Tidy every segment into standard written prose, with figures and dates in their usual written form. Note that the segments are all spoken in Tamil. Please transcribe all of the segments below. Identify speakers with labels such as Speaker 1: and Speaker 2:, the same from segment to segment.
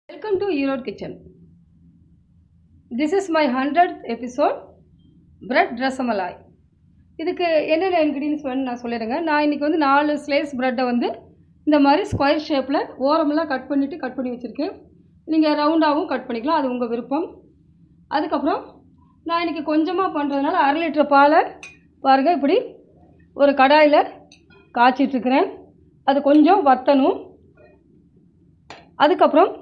Speaker 1: Welcome to Erode Kitchen. This is my 100th episode bread Rasamalai. இதுக்கு என்னென்ன இன்க்ரீடியன்ஸ் வேணும்னு நான் சொல்லிடுங்க. நான் இன்றைக்கி வந்து 4 ஸ்லைஸ் ப்ரெட்டை வந்து இந்த மாதிரி ஸ்கொயர் ஷேப்பில் ஓரமெல்லாம் கட் பண்ணி வச்சுருக்கேன். நீங்கள் ரவுண்டாகவும் கட் பண்ணிக்கலாம், அது உங்கள் விருப்பம். அதுக்கப்புறம் நான் இன்றைக்கி கொஞ்சமாக பண்ணுறதுனால 1/2 லிட்டர் பாலை பாருங்கள் இப்படி ஒரு கடாயில் காய்ச்சிட்ருக்கிறேன். அது கொஞ்சம் வற்றணும். அதுக்கப்புறம்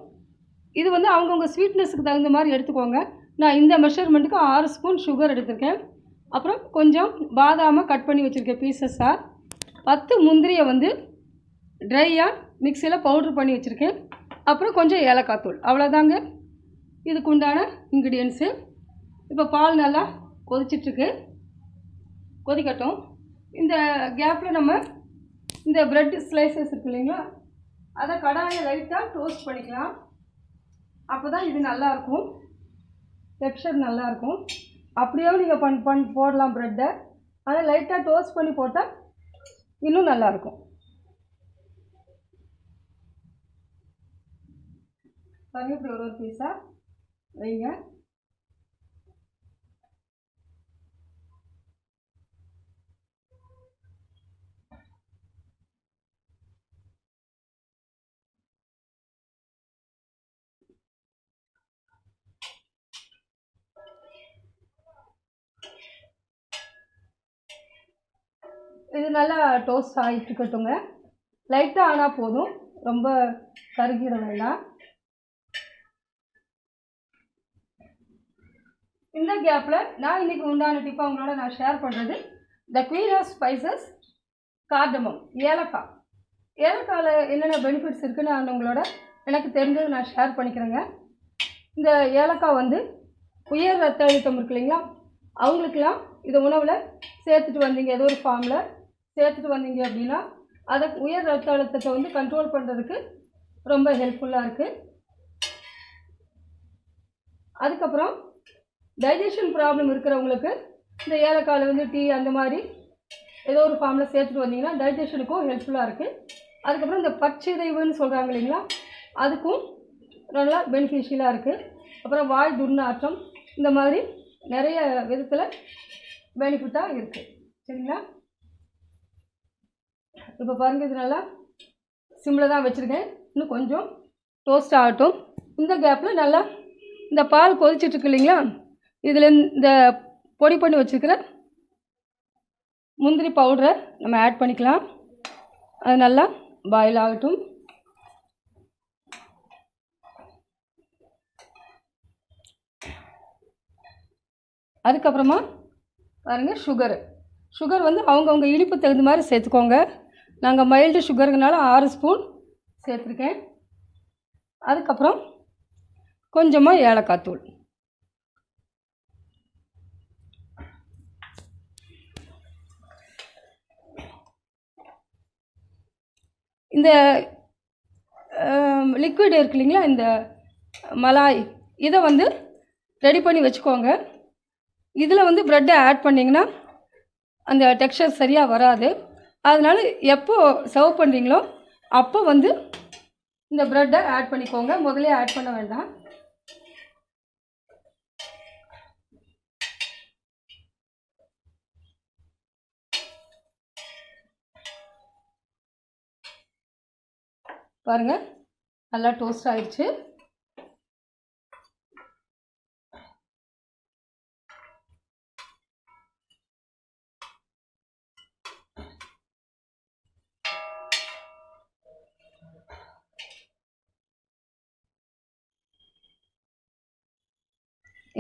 Speaker 1: இது வந்து அவங்கவுங்க ஸ்வீட்னஸுக்கு தகுந்த மாதிரி எடுத்துக்கோங்க. நான் இந்த மெஷர்மெண்ட்டுக்கு 6 ஸ்பூன் சுகர் எடுத்திருக்கேன். அப்புறம் கொஞ்சம் பாதாமை கட் பண்ணி வச்சுருக்கேன் பீசஸாக. 10 முந்திரியை வந்து ட்ரையாக மிக்சியில் பவுட்ரு பண்ணி வச்சுருக்கேன். அப்புறம் கொஞ்சம் ஏலக்காய் தூள், அவ்வளோதாங்க இதுக்கு உண்டான இன்க்ரீடியன்ஸு. இப்போ பால் நல்லா கொதிச்சிட்ருக்கு, கொதிக்கட்டும். இந்த கேப்பில் நம்ம இந்த ப்ரெட் ஸ்லைசஸ் இருக்கு இல்லைங்களா, அதை கடாயை லைட்டாக டோஸ்ட் பண்ணிக்கலாம். அப்போ தான் இது நல்லாயிருக்கும், டெக்ஸ்சர் நல்லாயிருக்கும். அப்படியே நீங்கள் போடலாம் ப்ரெட்டை. அதை லைட்டாக டோஸ்ட் பண்ணி போட்டால் இன்னும் நல்லாயிருக்கும். பாருங்கள், இப்படி ஒரு பீஸாக வைங்க. இது நல்லா டோஸ்ட் ஆகிட்டு இருக்கட்டுங்க. லைட்டாக ஆனால் போதும், ரொம்ப கருகிட வேண்டாம். இந்த கேப்பில் நான் இன்றைக்கி உண்டான டிப்பை அவங்களோட நான் ஷேர் பண்ணுறது the queen of spices cardamom, ஏலக்காய். ஏலக்காயில் என்னென்ன பெனிஃபிட்ஸ் இருக்குதுன்னு நான் உங்களோட எனக்கு தெரிஞ்சது நான் ஷேர் பண்ணிக்கிறேங்க. இந்த ஏலக்காய் வந்து உயர் ரத்த அழுத்தம் இருக்கு இல்லைங்களா, அவங்களுக்கெல்லாம் இதை உணவில் சேர்த்துட்டு வந்தீங்க, ஏதோ ஒரு ஃபார்மில் சேர்த்துட்டு வந்தீங்க அப்படின்னா அதை உயர் ரத்த அழுத்தத்தை வந்து கண்ட்ரோல் பண்ணுறதுக்கு ரொம்ப ஹெல்ப்ஃபுல்லாக இருக்குது. அதுக்கப்புறம் டைஜஷன் ப்ராப்ளம் இருக்கிறவங்களுக்கு இந்த ஏலக்காயில் வந்து டீ அந்த மாதிரி ஏதோ ஒரு ஃபார்மில் சேர்த்துட்டு வந்தீங்கன்னா டைஜஷனுக்கும் ஹெல்ப்ஃபுல்லாக இருக்குது. அதுக்கப்புறம் இந்த பச்சிதைவுன்னு சொல்கிறாங்க இல்லைங்களா, அதுக்கும் நல்லா பெனிஃபிஷியலாக இருக்குது. அப்புறம் வாய் துர்நாற்றம், இந்த மாதிரி நிறைய விதத்தில் பெனிஃபிட்டாக இருக்குது. சரிங்களா? இப்போ பாருங்கள், இது நல்லா சிம்மில் தான் வச்சுருக்கேன். இன்னும் கொஞ்சம் டோஸ்ட் ஆகட்டும். இந்த கேப்பில் நல்லா இந்த பால் கொதிச்சிட்ருக்கு இல்லைங்களா, இதில் இந்த பொடி பண்ணி வச்சுருக்கிற முந்திரி பவுடரை நம்ம ஆட் பண்ணிக்கலாம். அது நல்லா பாயில் ஆகட்டும். அதுக்கப்புறமா பாருங்கள், சுகர் வந்து அவங்கவுங்க இனிப்பு தகுந்த மாதிரி சேர்த்துக்கோங்க. நாங்கள் மைல்டு சுகருங்கனால 6 ஸ்பூன் சேர்த்துருக்கேன். அதுக்கப்புறம் கொஞ்சமாக ஏலக்காய் தூள். இந்த லிக்விட் இருக்கு இல்லைங்களா, இந்த மலாய், இதை வந்து ரெடி பண்ணி வச்சுக்கோங்க. இதில் வந்து ப்ரெட்டை ஆட் பண்ணிங்கன்னா அந்த டெக்ஸ்சர் சரியாக வராது. அதனால் எப்போ சர்வ் பண்ணுறீங்களோ அப்போ வந்து இந்த ப்ரெட்டை ஆட் பண்ணிக்கோங்க, முதலே ஆட் பண்ண வேண்டாம். பாருங்கள், நல்லா டோஸ்ட் ஆயிடுச்சு.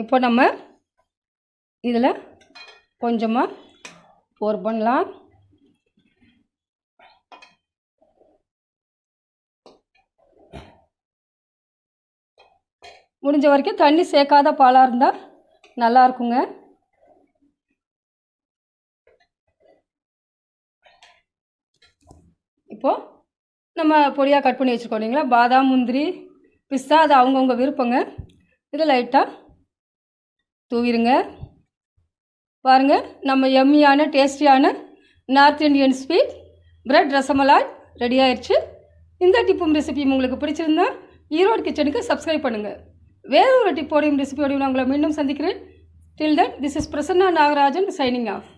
Speaker 1: இப்போ நம்ம இதில் கொஞ்சமாக போர் பண்ணலாம். முடிஞ்ச வரைக்கும் தண்ணி சேர்க்காத பாலாக இருந்தால் நல்லாயிருக்குங்க. இப்போது நம்ம பொடியாக கட் பண்ணி வச்சுருக்கோம் இல்லைங்களா, பாதாம் முந்திரி பிஸ்தா, அது அவங்கவுங்க விருப்பங்க. இதை லைட்டாக தூவிடுங்க. பாருங்கள், நம்ம எம்மியான டேஸ்டியான north Indian sweet bread rasmalai ready ஆயிடுச்சு. இந்த டிப்பும் ரெசிபியும் உங்களுக்கு பிடிச்சிருந்தா ஈரோடு கிச்சனுக்கு சப்ஸ்கிரைப் பண்ணுங்கள். வேறு ஒரு டிப்போடையும் ரெசிபியோடையும் நான் உங்களை மீண்டும் சந்திக்கிறேன். Till then, this is Prasanna Nagarajan signing of.